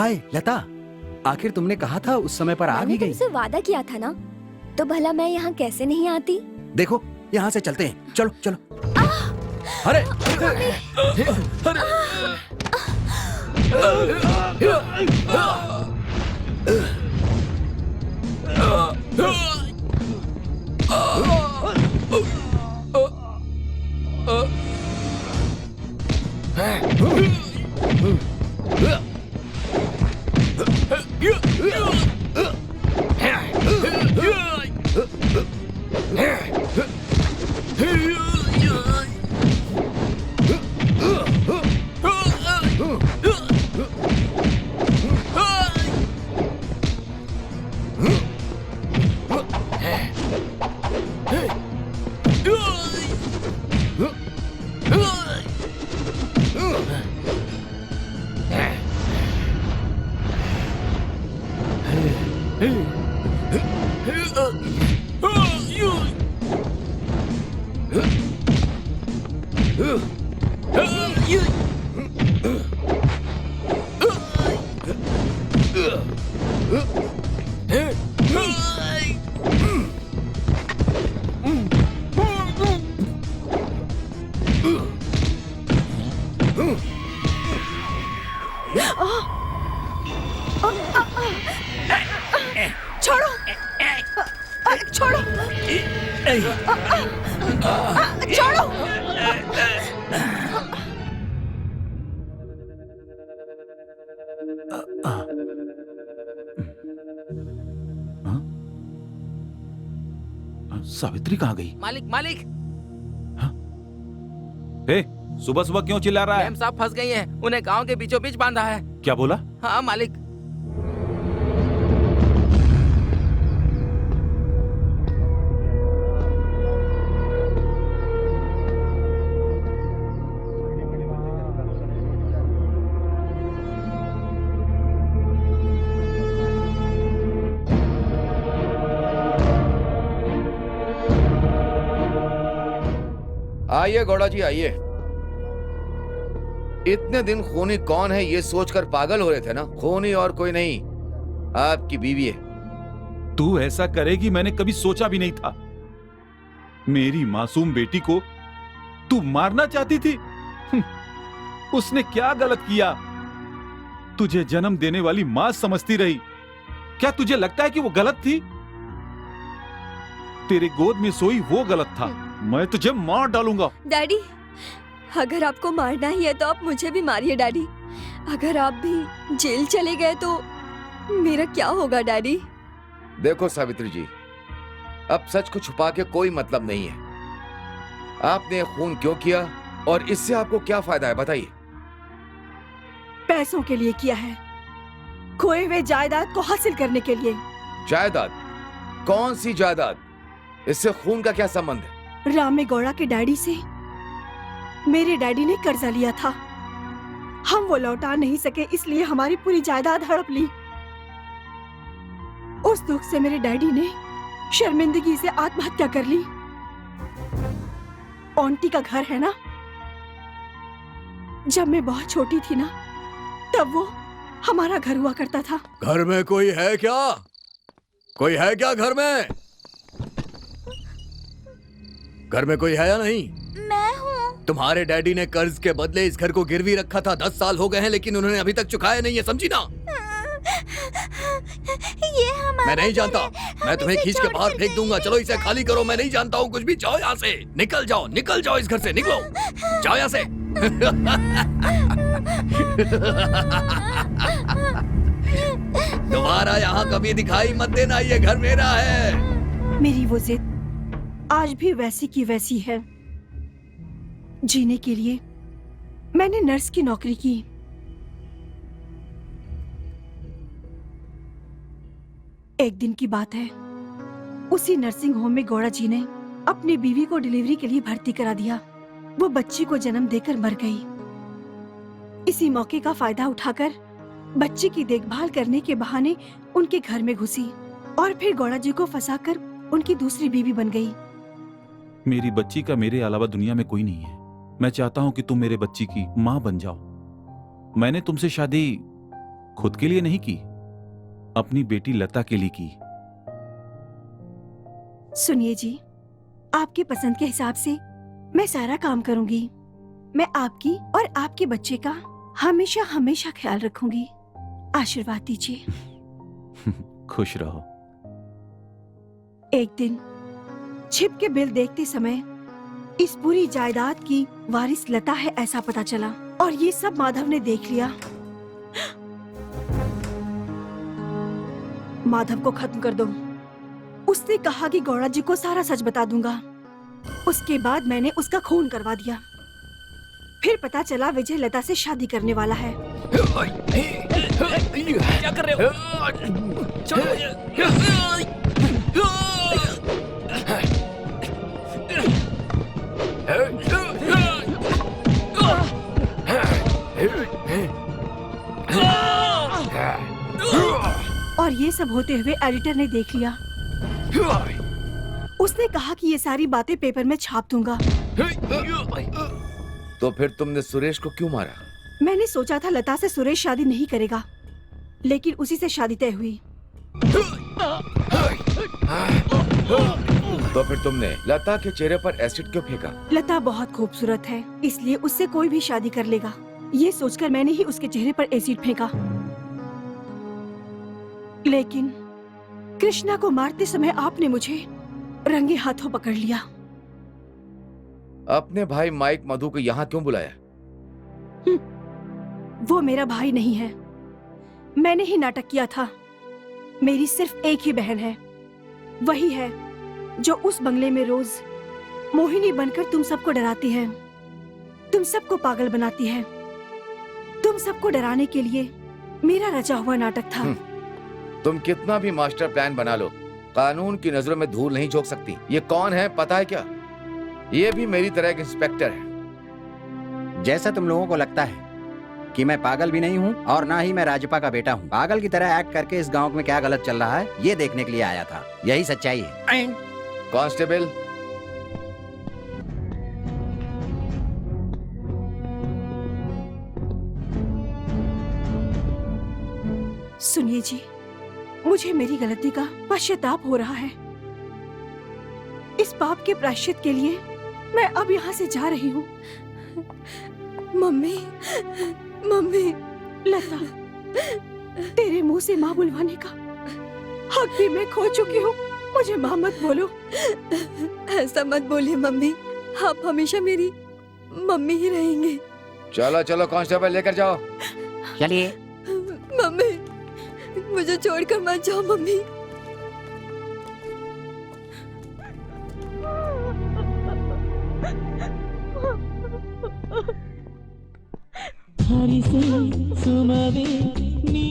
हाय लता, आखिर तुमने कहा था उस समय पर आ भी मैंने गई। तुमसे वादा किया था ना, तो भला मैं यहाँ कैसे नहीं आती? देखो यहाँ से चलते हैं, चलो चलो। अरे छोड़ो, छोड़ो, छोड़ो। सावित्री कहाँ गई? मालिक मालिक, ए, सुबह सुबह क्यों चिल्ला रहा है? मैम साहब फंस गई हैं, उन्हें गांव के बीचों बीच बांधा है। क्या बोला? हाँ मालिक। आइए गौड़ा जी आइए। इतने दिन खूनी कौन है ये सोचकर पागल हो रहे थे ना? खूनी और कोई नहीं, आपकी बीवी है। तू ऐसा करेगी मैंने कभी सोचा भी नहीं था। मेरी मासूम बेटी को तू मारना चाहती थी। उसने क्या गलत किया? तुझे जन्म देने वाली मां समझती रही। क्या तुझे लगता है कि वो गलत थी? तेरे गोद में सोई वो गलत था। मैं तुझे मार डालूंगा। डैडी, अगर आपको मारना ही है तो आप मुझे भी मारिए डैडी। अगर आप भी जेल चले गए तो मेरा क्या होगा डैडी? देखो सावित्री जी, अब सच को छुपा के कोई मतलब नहीं है। आपने ये खून क्यों किया और इससे आपको क्या फायदा है बताइए? पैसों के लिए किया है, खोए हुए जायदाद को हासिल करने के लिए। जायदाद? कौन सी जायदाद? इससे खून का क्या संबंध है? रामे गौड़ा के डैडी से मेरे डैडी ने कर्जा लिया था। हम वो लौटा नहीं सके, इसलिए हमारी पूरी जायदाद हड़प ली। उस दुख से मेरे डैडी ने शर्मिंदगी से आत्महत्या कर ली। आंटी का घर है ना, जब मैं बहुत छोटी थी ना, तब वो हमारा घर हुआ करता था। घर में कोई है क्या? कोई है क्या घर में? घर में कोई है या नहीं? मैं हूँ। तुम्हारे डैडी ने कर्ज के बदले इस घर को गिरवी रखा था। 10 साल हो गए हैं लेकिन उन्होंने अभी तक चुकाया नहीं है, समझी ना? ये हमारा मैं नहीं जानता, घर है। मैं हम तुम्हें इसे खींच के छोड़ बाहर कर फेंक दूंगा। नहीं चलो इसे खाली करो। मैं नहीं जानता हूँ कुछ भी। जाओ यहाँ से, निकल जाओ, निकल जाओ इस घर से, निकलो, जाओ यहाँ से। दोबारा यहाँ कभी दिखाई मत देना, ये घर मेरा है। मेरी वो जिद आज भी वैसी की वैसी है। जीने के लिए मैंने नर्स की नौकरी की। एक दिन की बात है, उसी नर्सिंग होम में गौड़ा जी ने अपनी बीवी को डिलीवरी के लिए भर्ती करा दिया। वो बच्ची को जन्म देकर मर गई। इसी मौके का फायदा उठाकर बच्ची की देखभाल करने के बहाने उनके घर में घुसी और फिर गौड़ा जी को फंसाकर उनकी दूसरी बीवी बन गई। मेरी बच्ची का मेरे अलावा दुनिया में कोई नहीं है। मैं चाहता हूं कि तुम मेरे बच्ची की मां बन जाओ। मैंने तुमसे शादी खुद के लिए नहीं की, अपनी बेटी लता के लिए की। सुनिए जी, आपकी पसंद के हिसाब से मैं सारा काम करूंगी। मैं आपकी और आपके बच्चे का हमेशा हमेशा ख्याल रखूंगी। आशीर्वाद दीजिए। खुश रहो। एक दिन छिप के बिल देखते समय इस पूरी जायदाद की वारिस लता है ऐसा पता चला, और ये सब माधव ने देख लिया। माधव को खत्म कर दो। उसने कहा कि गौड़ा जी को सारा सच बता दूंगा। उसके बाद मैंने उसका खून करवा दिया। फिर पता चला विजय लता से शादी करने वाला है। क्या कर रहे हो? छोड़ो मुझे। और ये सब होते हुए एडिटर ने देख लिया। उसने कहा कि ये सारी बातें पेपर में छाप दूंगा। तो फिर तुमने सुरेश को क्यों मारा? मैंने सोचा था लता से सुरेश शादी नहीं करेगा, लेकिन उसी से शादी तय हुई। तो फिर तुमने लता के चेहरे पर एसिड क्यों फेंका? लता बहुत खूबसूरत है, इसलिए उससे कोई भी शादी कर लेगा, ये सोचकर मैंने ही उसके चेहरे पर एसिड फेंका। लेकिन कृष्णा को मारते समय आपने मुझे रंगे हाथों पकड़ लिया। अपने भाई माइक मधु को यहाँ क्यों बुलाया? वो मेरा भाई नहीं है, मैंने ही नाटक किया था। मेरी सिर्फ एक ही बहन है, वही है जो उस बंगले में रोज मोहिनी बनकर तुम सबको डराती है, तुम सबको पागल बनाती है। तुम सबको डराने के लिए मेरा रचा हुआ नाटक था। तुम कितना भी मास्टर प्लान बना लो, कानून की नजरों में धूल नहीं झोंक सकती। ये कौन है पता है क्या? ये भी मेरी तरह एक इंस्पेक्टर है। जैसा तुम लोगों को लगता है कि मैं पागल भी नहीं हूँ और ना ही मैं राजपा का बेटा हूँ, पागल की तरह एक्ट करके इस गांव में क्या गलत चल रहा है ये देखने के लिए आया था। यही सच्चाई है। कांस्टेबल, सुनिए जी, मुझे मेरी गलती का पश्चाताप हो रहा है। इस पाप के प्रायश्चित के लिए मैं अब यहाँ से जा रही हूँ। मम्मी, मम्मी, लता, तेरे मुंह से माँ बुलवाने का हक भी मैं खो चुकी हूँ। मुझे माँ मत बोलो। ऐसा मत बोलिए मम्मी, आप हमेशा मेरी मम्मी ही रहेंगे। चलो चलो कांस्टेबल लेकर जाओ। चलिए। मम्मी, मुझे छोड़कर मत जाओ मम्मी। हरि से सुमवे नी